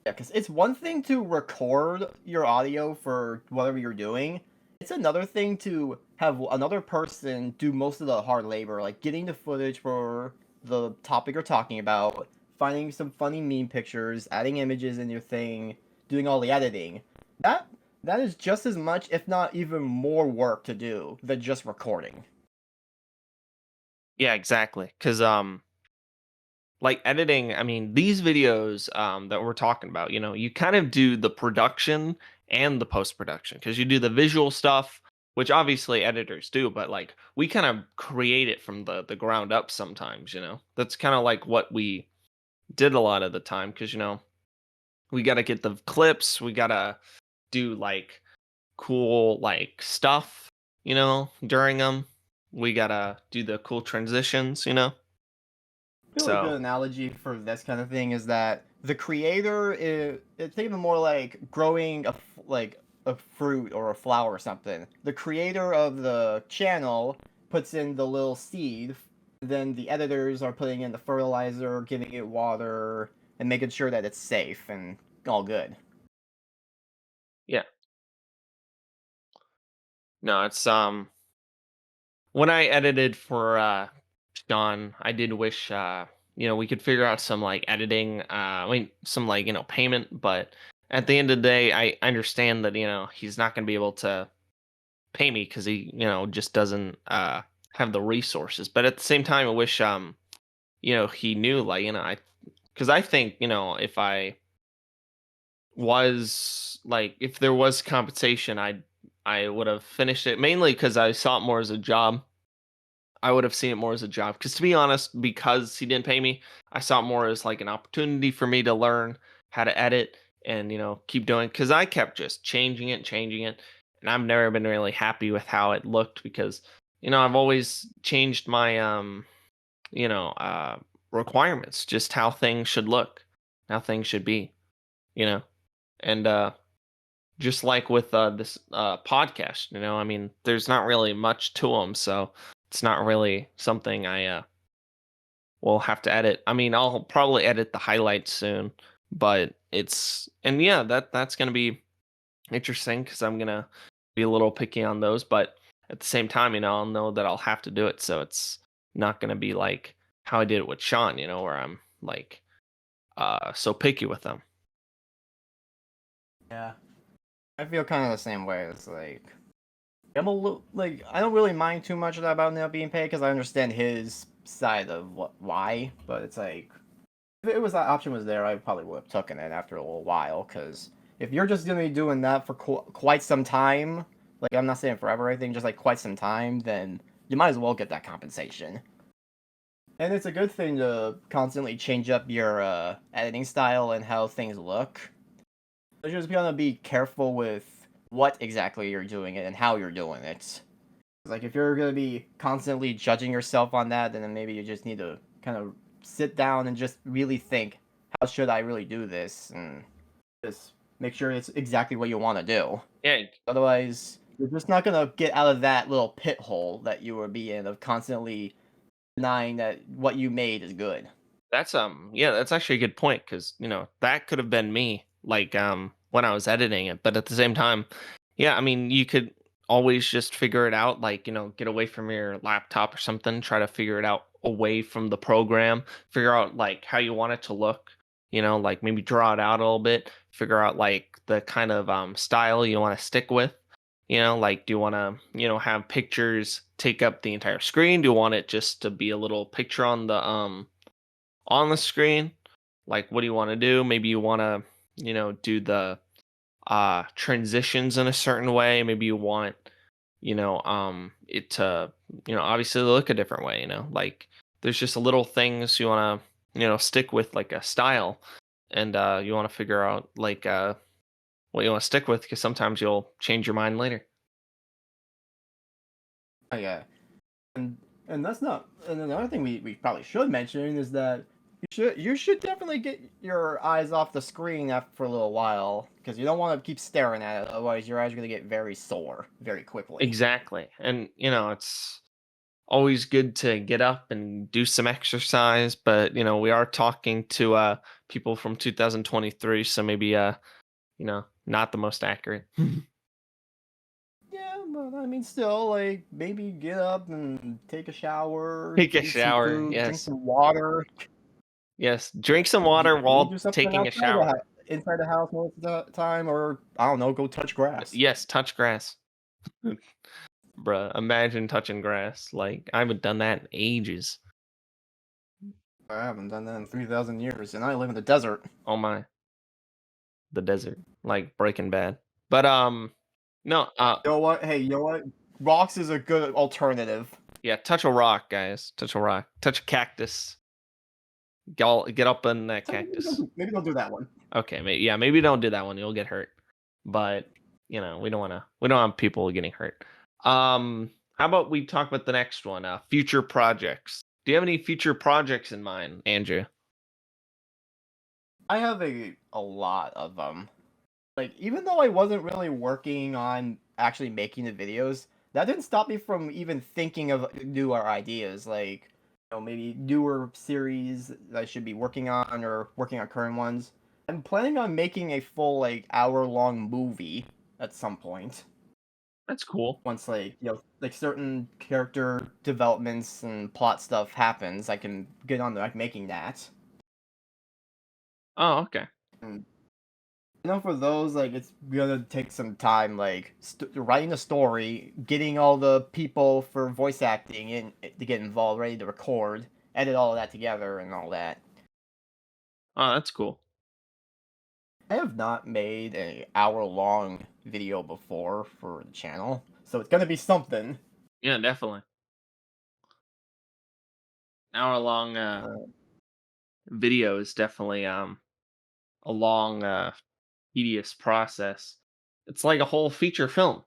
because it's one thing to record your audio for whatever you're doing. It's another thing to have another person do most of the hard labor, like getting the footage for the topic you're talking about, finding some funny meme pictures, adding images in your thing, doing all the editing. That that is just as much, if not even more work to do than just recording. Yeah, exactly. Cuz like editing, I mean, these videos that we're talking about, you kind of do the production and the post production cuz you do the visual stuff, which obviously editors do, but like we kind of create it from the ground up sometimes. That's kind of like what we did a lot of the time cuz we got to get the clips, we got to do like cool like stuff, during them. We got to do the cool transitions. I feel a good So, analogy for this kind of thing is that the creator is think of it more like growing like a fruit or a flower or something. The creator of the channel puts in the little seed, then the editors are putting in the fertilizer, giving it water, and making sure that it's safe and all good. yeah. No, it's when I edited for Sean, I did wish we could figure out some like editing I mean some like payment, but at the end of the day I understand that he's not going to be able to pay me cuz he just doesn't have the resources. But at the same time I wish he knew like I cuz I think if I was like if there was compensation, I would have finished it mainly because I saw it more as a job. I would have seen it more as a job because, to be honest, because he didn't pay me, I saw it more as like an opportunity for me to learn how to edit and keep doing. Because I kept just changing it, and I've never been really happy with how it looked because I've always changed my you know uh requirements, just how things should look, how things should be, you know, and just like with this podcast, I mean, there's not really much to them, so it's not really something I will have to edit. I mean, I'll probably edit the highlights soon, but yeah, that's gonna be interesting because I'm gonna be a little picky on those, but at the same time, I'll know that I'll have to do it, so it's not gonna be like how I did it with Sean, where I'm like so picky with them. Yeah, I feel kind of the same way. It's like I'm a little like I don't really mind too much about not being paid because I understand his side of why, but it's like if it was that option was there, I probably would have taken it after a little while. Because if you're just gonna be doing that for quite some time, like I'm not saying forever or anything, just like quite some time, then you might as well get that compensation. And it's a good thing to constantly change up your editing style and how things look. So you're just gonna be careful with what exactly you're doing it and how you're doing it. Like if you're gonna be constantly judging yourself on that, then maybe you just need to kind of sit down and just really think, how should I really do this, and just make sure it's exactly what you want to do. Yeah, Otherwise, you're just not gonna get out of that little pit hole that you will be in of constantly denying that what you made is good. yeah, that's actually a good point because that could have been me, like when I was editing it, but at the same time, yeah, I mean, you could always just figure it out, like get away from your laptop or something, try to figure it out away from the program, figure out like how you want it to look, like maybe draw it out a little bit, figure out like the kind of style you want to stick with. Like, do you want to have pictures take up the entire screen? Do you want it just to be a little picture on the screen? Like, what do you want to do? Maybe you want to do the transitions in a certain way. Maybe you want it to obviously look a different way. Like, there's just little things you want to stick with, like a style, and you want to figure out like what you want to stick with, because sometimes you'll change your mind later. Oh, yeah, and that's not. And another thing we probably should mention is that you should definitely get your eyes off the screen after for a little while because you don't want to keep staring at it. Otherwise, your eyes are gonna get very sore very quickly. Exactly. And it's always good to get up and do some exercise, but we are talking to people from 2023, so maybe not the most accurate. Yeah, but I mean, still, like maybe get up and take a shower, Take a eat some shower. food, drink Yes. some water. Yes. Drink some Maybe water maybe do while something taking a shower. inside the house most of the time, or I don't know, go touch grass. Yes, touch grass. Bruh, imagine touching grass. Like, I haven't done that in ages. I haven't done that in 3,000 years, and I live in the desert. Oh my, the desert. Like Breaking Bad. But no, You know what? Hey, you know what? Rocks is a good alternative. yeah, touch a rock, guys. Touch a rock. Touch a cactus. Get up in that So cactus. maybe don't do that one. Okay, maybe don't do that one. You'll get hurt. But we don't want people getting hurt. How about we talk about the next one? Future projects. Do you have any future projects in mind, Andrew? I have a lot of them. Like even though I wasn't really working on actually making the videos, that didn't stop me from even thinking of newer ideas, like maybe newer series that I should be working on or working on current ones. I'm planning on making a full like hour-long movie at some point. That's cool. Once like like certain character developments and plot stuff happens, I can get on to like making that. Oh, okay. And for those, like it's gonna take some time, like writing the story, getting all the people for voice acting in to get involved, ready to record, edit all of that together, and all that. Oh, that's cool. I have not made a hour long video before for the channel, so it's gonna be something. Yeah, definitely. Hour long Uh, video is definitely a long tedious process. It's like a whole feature film.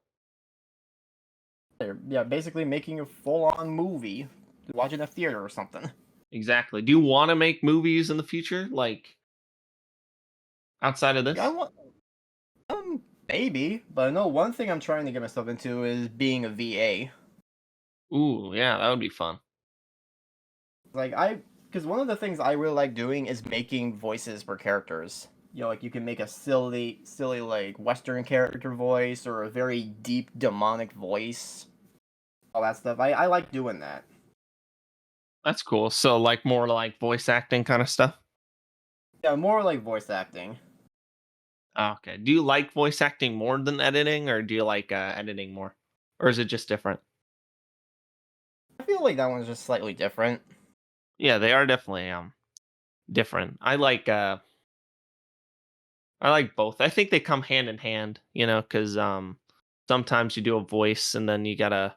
yeah, basically making a full-on movie, watch in a theater or something. Exactly. Do you want to make movies in the future, like outside of Like, I this? want maybe, but I know one thing I'm trying to get myself into is being a VA. Ooh, yeah, that would be fun. Like because one of the things I really like doing is making voices for characters. You know, like you can make a silly like Western character voice or a very deep demonic voice. All that stuff. I like doing that. That's cool. So, like, more like voice acting kind of stuff. Yeah, more like voice acting. Okay. Do you like voice acting more than editing, or do you like editing more, or is it just different? I feel like that one's just slightly different. Yeah, they are definitely different. I like both. I think they come hand in hand, because sometimes you do a voice and then you gotta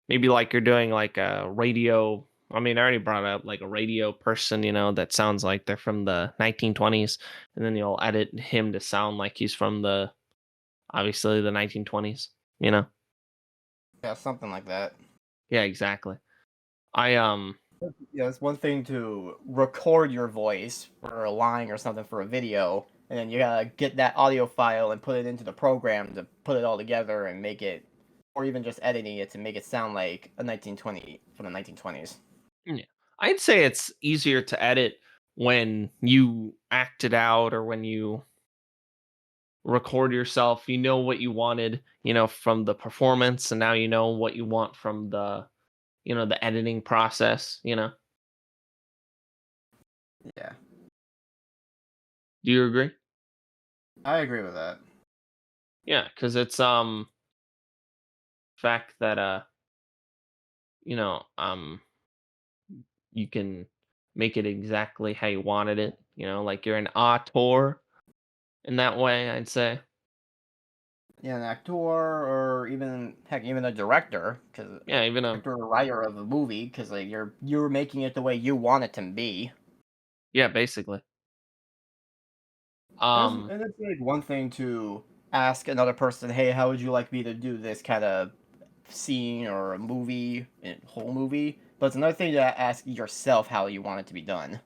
maybe like you're doing like a radio. I mean, I already brought up like a radio person, that sounds like they're from the 1920s, and then you'll edit him to sound like he's from the obviously the 1920s. You know? Yeah, something like that. Yeah, exactly. I. Yeah, it's one thing to record your voice for a line or something for a video, and then you gotta get that audio file and put it into the program to put it all together and make it, or even just editing it to make it sound like a 1920 from the 1920s. Yeah. I'd say it's easier to edit when you act it out or when you record yourself. You know what you wanted, from the performance, and now you know what you want from the editing process. Yeah, Do you agree? I agree with that. Yeah, because it's fact that you know, you can make it exactly how you wanted it, like you're an auteur in that way, I'd say. Yeah, an actor or even heck, even a director, because Yeah, even a director or writer of a movie, because like you're making it the way you want it to be. yeah, basically. And Um it's like one thing to ask another person, "Hey, how would you like me to do this kind of scene or a movie, a whole movie?" But it's another thing to ask yourself how you want it to be done.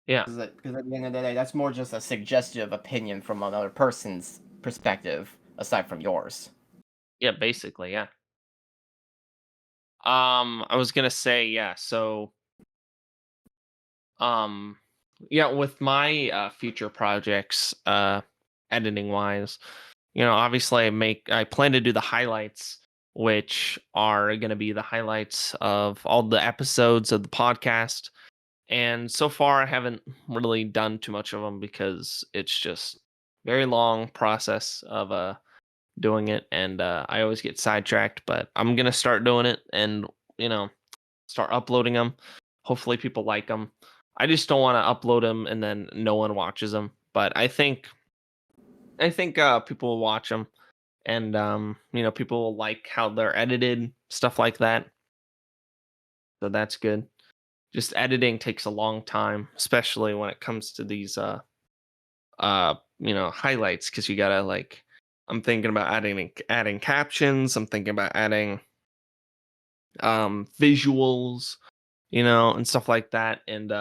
yeah. Because at the end of the day, that's more just a suggestive opinion from another person's perspective, aside from yours. Yeah, basically, yeah. I was gonna say, yeah, so um yeah, with my future projects, editing wise, obviously I plan to do the highlights, which are gonna be the highlights of all the episodes of the podcast. And so far I haven't really done too much of them because it's just very long process of doing it, and I always get sidetracked, but I'm going to start doing it and, you know, start uploading them. Hopefully people like them. I just don't want to upload them and then no one watches them, but I think people will watch them, and people will like how they're edited, stuff like that. So that's good. Just editing takes a long time, especially when it comes to these highlights, because you gotta like I'm thinking about adding captions, I'm thinking about adding visuals, and stuff like that. And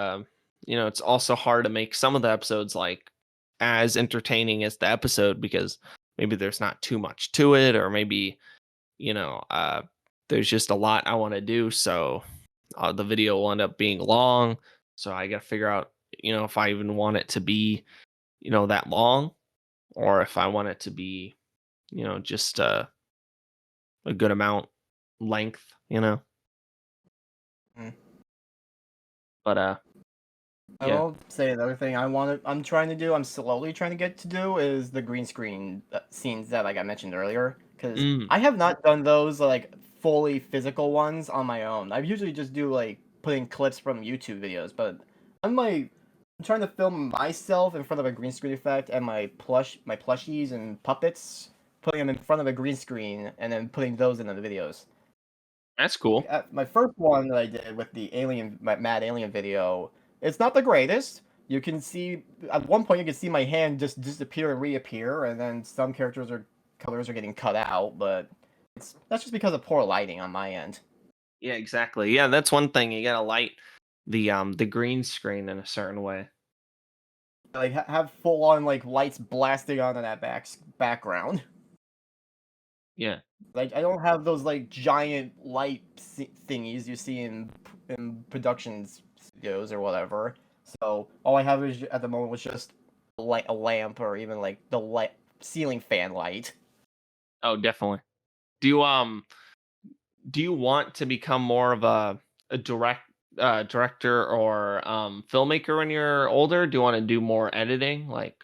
it's also hard to make some of the episodes like as entertaining as the episode, because maybe there's not too much to it, or maybe you know uh there's just a lot I want to do, so the video will end up being long. So I got to figure out, if I even want it to be, that long, or if I want it to be, just a good amount length. Mm. But I yeah. will say another thing I'm trying to do, I'm slowly trying to get to do is the green screen scenes that like I mentioned earlier, because Mm, I have not done those like fully physical ones on my own. I usually just do like putting clips from YouTube videos, but I'm trying to film myself in front of a green screen effect and my plushies and puppets. putting them in front of a green screen and then putting those into the videos. That's cool. My first one that I did with the mad alien video, it's not the greatest. You can see at one point you can see my hand just disappear and reappear, and then some colors are getting cut out, but that's just because of poor lighting on my end. Yeah, exactly. Yeah, that's one thing. You gotta light the green screen in a certain way. Like have full on like lights blasting on in that background. Yeah. Like I don't have those like giant light thingies you see in productions studios or whatever. So all I have is at the moment was just a lamp or even like the light ceiling fan light. Oh, definitely. Do you do you want to become more of a director or filmmaker when you're older? Do you want to do more editing, like,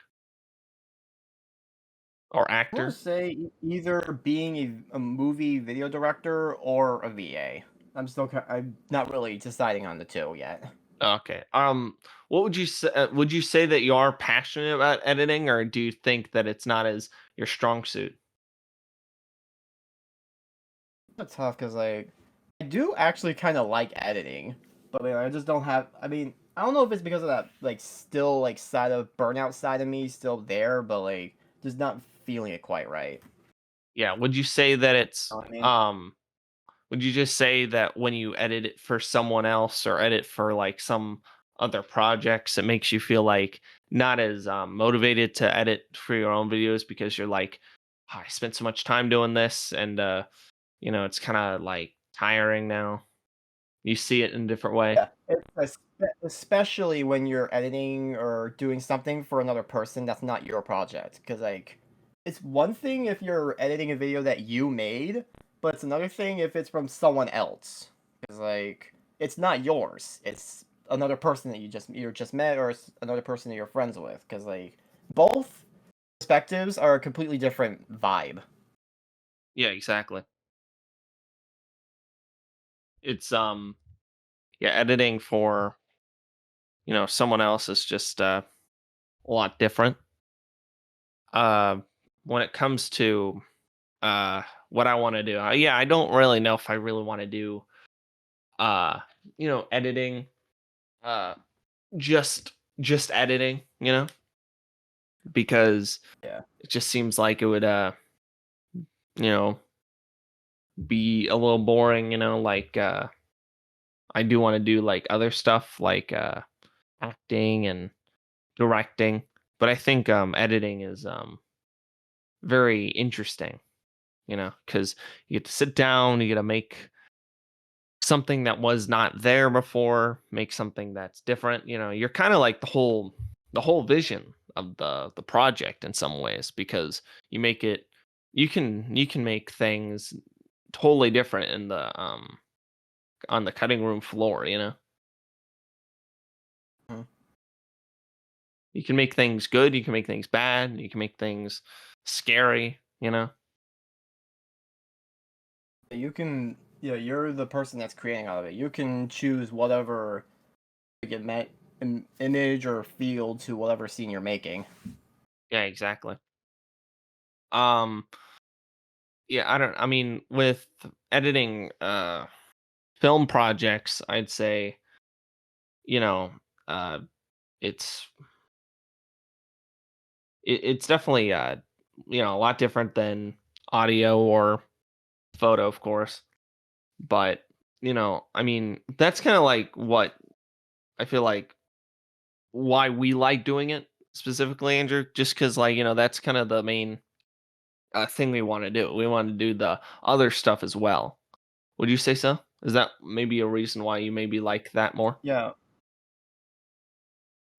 or I want actor? to say either being a movie video director or a VA. I'm not really deciding on the two yet. Okay. What would you say? Would you say that you are passionate about editing, or do you think that it's not as your strong suit? It's tough because like I do actually kind of like editing, but I just don't have. I mean, I don't know if it's because of that like still like side of burnout side of me still there, but like just not feeling it quite right. Yeah. Would you say that You it's know what I mean? Would you just say that when you edit it for someone else or edit for like some other projects, it makes you feel like not as motivated to edit for your own videos because you're like, "Oh, I spent so much time doing this, and it's kind of like tiring now." You see it in a different way. Yeah, especially when you're editing or doing something for another person that's not your project. Because, like, it's one thing if you're editing a video that you made, but it's another thing if it's from someone else. Because, like, it's not yours. It's another person that you just met or it's another person that you're friends with. Because, like, both perspectives are a completely different vibe. Yeah, exactly. It's yeah, editing for someone else is just a lot different. Uh, when it comes to uh what I want to do, yeah, I don't really know if I really want to do uh editing, uh just editing, because Yeah. it just seems like it would you know be a little boring, like I do want to do like other stuff like acting and directing, but I think editing is very interesting, because you get to sit down, you get to make something that was not there before, make something that's different. You're kind of like the whole vision of the project in some ways, because you make it you can make things totally different in the on the cutting room floor. Mhm. You can make things good, you can make things bad, you can make things scary. You can, you're the person that's creating all of it. You can choose whatever get met image or feel to whatever scene you're making. Yeah, exactly. um yeah, I mean, with editing film projects, I'd say, you know, uh, it's it's definitely a lot different than audio or photo, of course. But I mean, that's kind of like what I feel like why we like doing it specifically, Andrew. Just because, like, that's kind of the main thing we want to do. We want to do the other stuff as well. Would you say so? Is that maybe a reason why you maybe like that more? Yeah,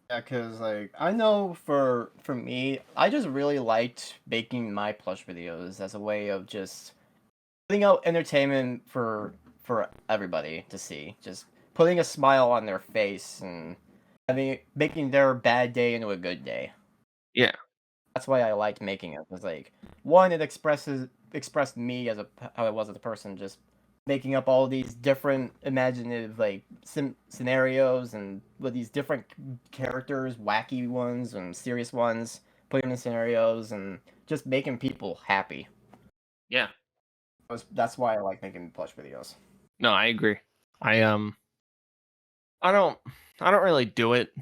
yeah, cause like I know for me, I just really liked making my plush videos as a way of just putting out entertainment for everybody to see, just putting a smile on their face and making their bad day into a good day. Yeah. That's why I liked making it. It's like one, it expressed me as how I was as a person, just making up all these different imaginative like scenarios and with these different characters, wacky ones and serious ones. putting them in scenarios, and just making people happy. Yeah. That's why I like making plush videos. No, I agree. I I don't I don't really do it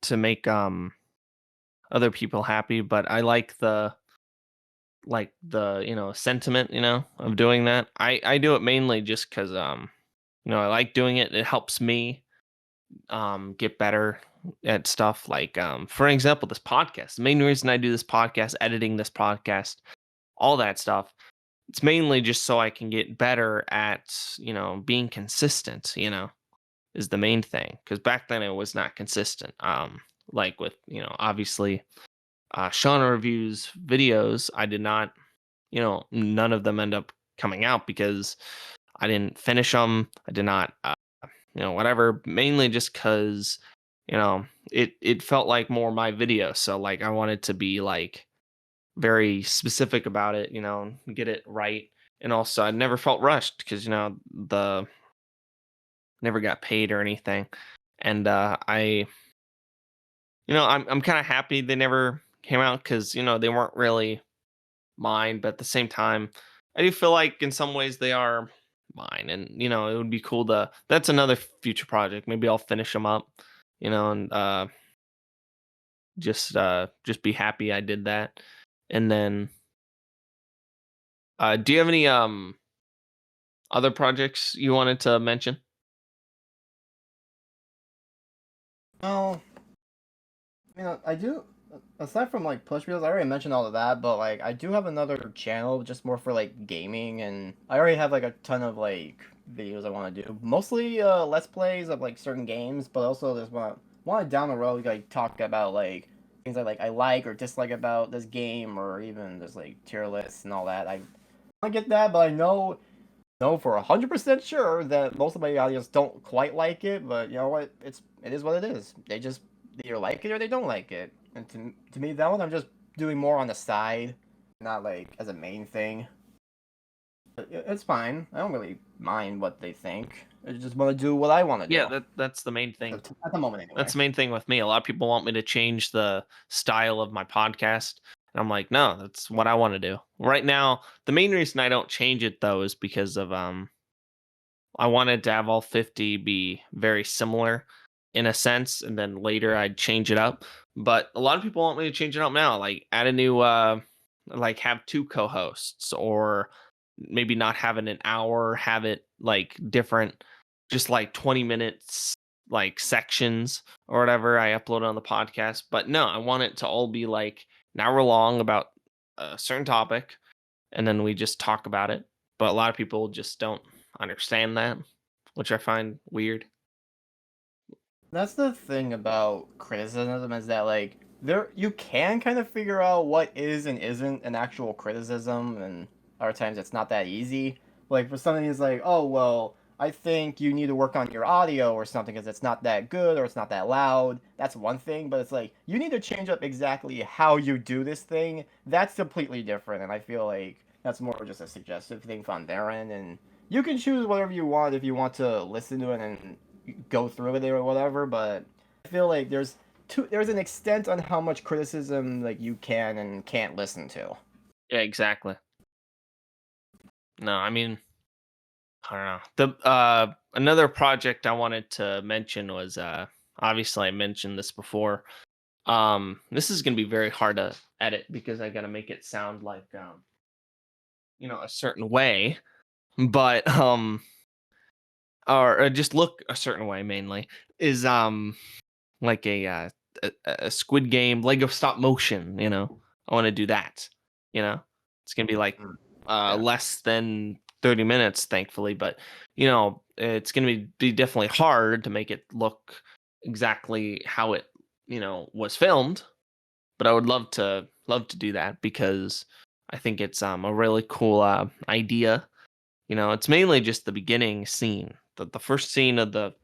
to make other people happy, but I like the, sentiment, of doing that. I do it mainly just cuz I like doing it. It helps me get better at stuff like for example, this podcast. The main reason I do this podcast, editing this podcast, all that stuff, it's mainly just so I can get better at, being consistent, is the main thing. Cuz back then it was not consistent. Like with, obviously Shauna reviews videos, I did not, none of them end up coming out because I didn't finish them. I did not, whatever. Mainly just because, it felt like more my video. So like I wanted to be like very specific about it, get it right. And also, I never felt rushed because the never got paid or anything. And I'm kind of happy they never came out because they weren't really mine, but at the same time, I do feel like in some ways they are mine, and it would be cool to. That's another future project. Maybe I'll finish them up, and just be happy I did that. And then, do you have any other projects you wanted to mention? No, I do. Aside from like push videos, I already mentioned all of that, but like I do have another channel just more for like gaming, and I already have like a ton of like videos I want to do. Mostly let's plays of like certain games, but also there's one down the road like talk about like things I like or dislike about this game, or even just like tier lists and all that. I get that, but I know for 100% sure that most of my audience don't quite like it, but you know what? It is what it is. They just either like it or they don't like it. And to me, that one I'm just doing more on the side, not like as a main thing. But it's fine. I don't really mind what they think. I just want to do what I want to Yeah, do that's the main thing. at the moment, That's anyway. the main thing with me. A lot of people want me to change the style of my podcast. And I'm like, no, that's what I want to do. Right now, the main reason I don't change it though is because of I wanted to have all 50 be very similar in a sense, and then later I'd change it up. But a lot of people want me to change it up now, like add a new like have two co-hosts, or maybe not have it an hour, have it like different, just like 20 minutes like sections or whatever I upload on the podcast. But no, I want it to all be like an hour long about a certain topic, and then we just talk about it. But a lot of people just don't understand that, which I find weird. That's the thing about criticism is that like there you can kind of figure out what is and isn't an actual criticism, and other times it's not that easy. Like for something is like, oh well, I think you need to work on your audio or something because it's not that good or it's not that loud. That's one thing, but it's like you need to change up exactly how you do this thing. That's completely different, and I feel like that's more just a suggestive thing from their end, and you can choose whatever you want if you want to listen to it and go through with it or whatever, but I feel like there's an extent on how much criticism like you can and can't listen to. Yeah, exactly. No, I mean, I don't know. The another project I wanted to mention was obviously I mentioned this before. This is gonna be very hard to edit because I gotta make it sound like a certain way, but or just look a certain way mainly is like a Squid Game Lego stop motion. I want to do that. It's gonna be like Mm, yeah. less than 30 minutes, thankfully, but it's gonna be definitely hard to make it look exactly how it was filmed. But I would love to do that because I think it's a really cool idea. It's mainly just the beginning scene, the first scene of the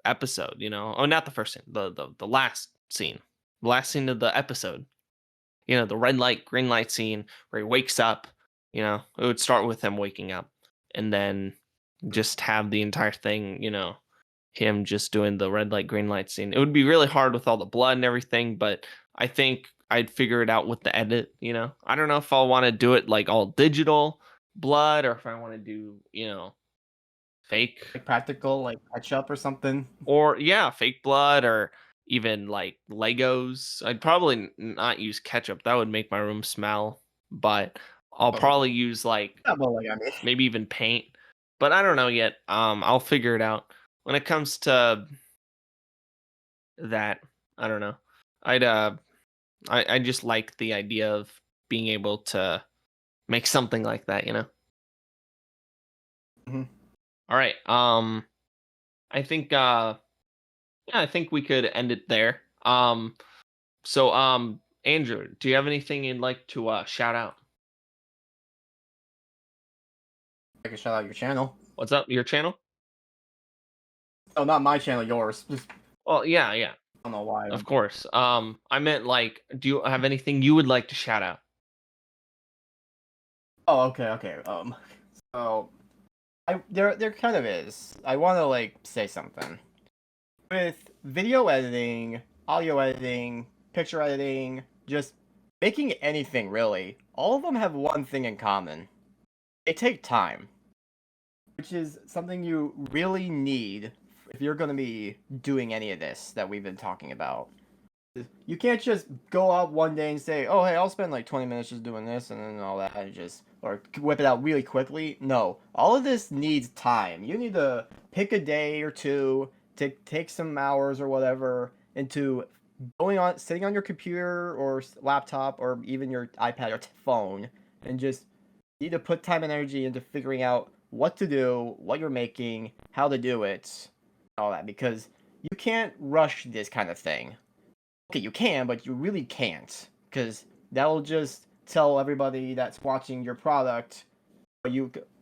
episode. Oh, not the first scene, the last scene of the episode. The red light, green light scene where he wakes up. It would start with him waking up, and then just have the entire thing. him just doing the red light, green light scene. It would be really hard with all the blood and everything, but I think I'd figure it out with the edit, you know? I don't know if I'll want to do it like all digital blood or if I want to do, fake Like practical, like ketchup or something. or yeah, fake blood or even like Legos. I'd probably not use ketchup. That would make my room smell, but I'll Oh, probably use like yeah, well, like I mean, maybe even paint. But I don't know yet. I'll figure it out. When it comes to that, I don't know. I'd I just like the idea of being able to make something like that, you know. mhm. All right. I think yeah, I think we could end it there. So Andrew, do you have anything you'd like to shout out? I can shout out your channel. What's up? Your channel? Oh, not my channel, yours. Just Well, yeah, yeah. I don't know why. Of course. I meant like do you have anything you would like to shout out? Oh, okay, okay. So there kind of is. I want to like say something with video editing, audio editing, picture editing, just making anything really. All of them have one thing in common. They take time, which is something you really need if you're going to be doing any of this that we've been talking about. You can't just go out one day and say, "Oh, hey, I'll spend like 20 minutes just doing this and then all that," and just or whip it out really quickly. No, all of this needs time. You need to pick a day or two to take some hours or whatever into going on, sitting on your computer or laptop or even your iPad or phone, and just need to put time and energy into figuring out what to do, what you're making, how to do it, all that because you can't rush this kind of thing. Okay, you can, but you really can't, because that'll just tell everybody that's watching your product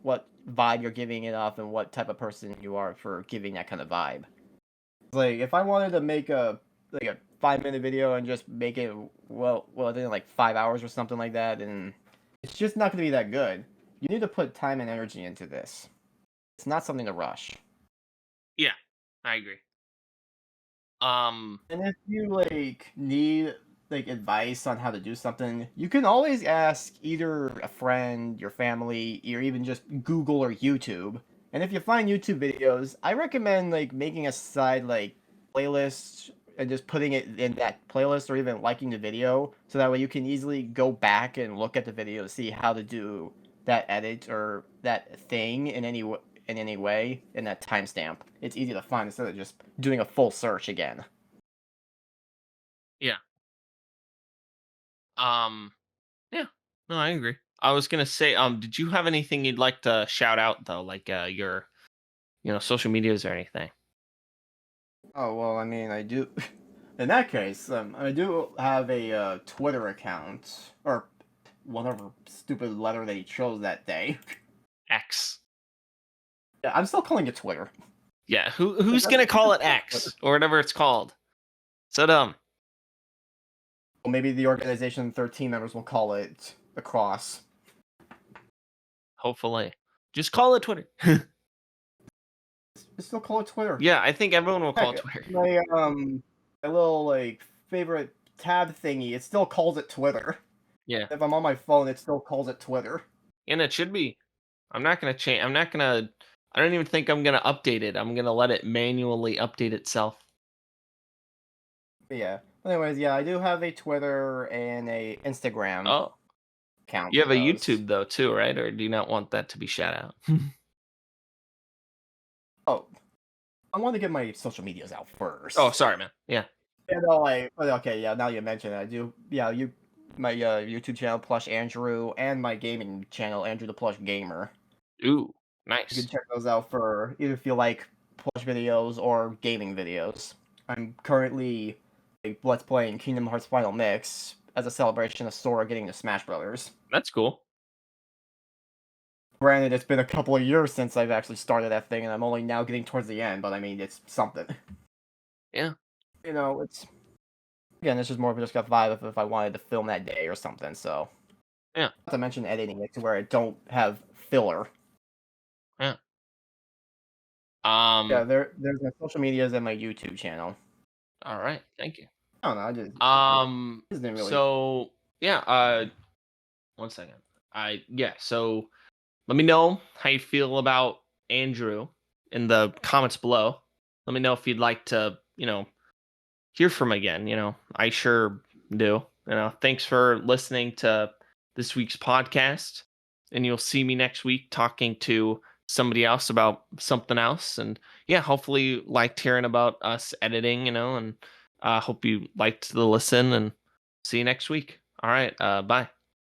what vibe you're giving it off and what type of person you are for giving that kind of vibe. Like if I wanted to make a 5 minute video and just make it I think like 5 hours or something like that, and it's just not going to be that good. You need to put time and energy into this. It's not something to rush. Yeah, I agree. Um, And if you like need like advice on how to do something, you can always ask either a friend, your family, or even just Google or YouTube. And if you find YouTube videos, I recommend like making a side like playlist and just putting it in that playlist or even liking the video so that way you can easily go back and look at the video to see how to do that edit or that thing in any way in that timestamp. It's easy to find instead of just doing a full search again. yeah. Um, yeah. No, I agree. I was gonna say, did you have anything you'd like to shout out though, like your, social medias or anything? Oh well, I mean, I do. In that case, I do have a Twitter account or whatever stupid letter that he chose that day. X. Yeah, I'm still calling it Twitter. Yeah. Who's gonna call it Twitter. X or whatever it's called? So dumb. Well, maybe the organization 13 members will call it the Cross. Hopefully, just call it Twitter. Just still call it Twitter. Yeah, I think everyone will call Heck, it Twitter. my little like favorite tab thingy, it still calls it Twitter. Yeah, If I'm on my phone, it still calls it Twitter. and it should be. I'm not gonna change. I'm not gonna. I don't even think I'm gonna update it. I'm gonna let it manually update itself. But yeah. Anyways, yeah, I do have a Twitter and a Instagram Oh, account you for have a those. YouTube though too, right? Or do you not want that to be shout out? Oh, I want to get my social medias out Oh, first. sorry, man. Yeah. Yeah, no, okay, yeah. Now you mention it, I do. Yeah, my YouTube channel Plush Andru and my gaming channel Andrew the Plush Gamer. Ooh, You can nice. check those out for either if you like plush videos or gaming videos. I'm currently like, let's playing Kingdom Hearts Final Mix as a celebration of Sora getting to Smash Brothers. That's cool. Granted, it's been a couple of years since I've actually started that thing, and I'm only now getting towards the end. But I mean, it's something. Yeah. It's again, it's just more of just a vibe if I wanted to film that day or something. So, Yeah. not to mention editing it to where I don't have filler. Yeah. Yeah, Um, there's my social medias and my YouTube channel. all right, thank you. I don't know, I just yeah, just didn't really. So yeah, 1 second. So let me know how you feel about Andrew in the comments below. Let me know if you'd like to, hear from again. I sure do. Thanks for listening to this week's podcast. And you'll see me next week talking to somebody else about something else. And yeah, hopefully you liked hearing about us editing, and hope you liked the listen and see you next week. All right. Bye.